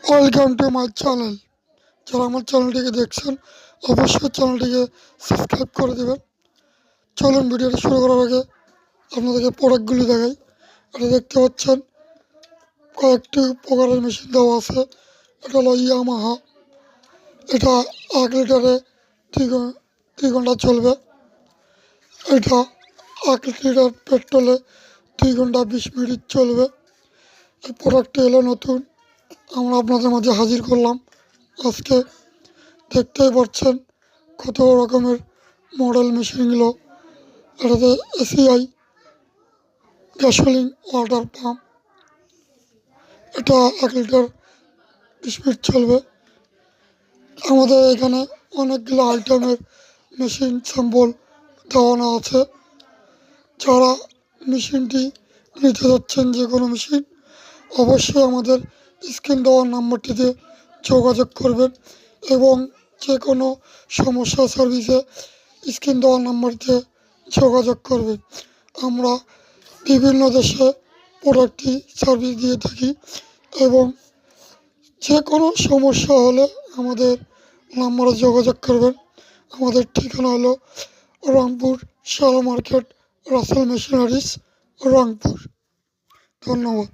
Welcome to my channel. যারা আমার চ্যানেলটিকে দেখছেন অবশ্যই চ্যানেলটিকে সাবস্ক্রাইব করে দেবেন। চলুন ভিডিওটি শুরু করার আগে আপনাদেরকে প্রোডাক্টগুলি দেখাই। এটা দেখতে পাচ্ছেন কয়েকটি প্রকারের মেশিন দেওয়া আছে। এটা হলো ইয়ামাহা। এটা 1 লিটারে 2 ঘন্টা চলবে। এটা 1 লিটার পেট্রোলে 2 ঘন্টা 20 মিনিট চলবে। এই প্রোডাক্টটি হলো নতুন, আমরা আপনাদের মাঝে হাজির করলাম আজকে। দেখতেই পাচ্ছেন কত রকমের মডেল মেশিনগুলো। এটাতে এসিআই গ্যাসোলিন ওয়াটার পাম্প। এটা 1 লিটার 20 মিনিট চলবে। আমাদের এখানে অনেকগুলো আইটেমের মেশিন স্যাম্পল দেওয়ানো আছে। যারা মেশিনটি নিতে যাচ্ছেন, যে কোনো মেশিন, অবশ্যই আমাদের স্ক্রিন দেওয়ার নাম্বারটিতে যোগাযোগ করবেন এবং যে কোনো সমস্যা সার্ভিসে স্ক্রিন দেওয়ার নাম্বারটিতে যোগাযোগ করবেন। আমরা বিভিন্ন দেশে প্রোডাক্টটি সার্ভিস দিয়ে থাকি এবং যে কোনো সমস্যা হলে আমাদের নাম্বারে যোগাযোগ করবেন। আমাদের ঠিকানা হলো রংপুর শালা মার্কেট, রাসেল মেশিনারিজ, রংপুর। ধন্যবাদ।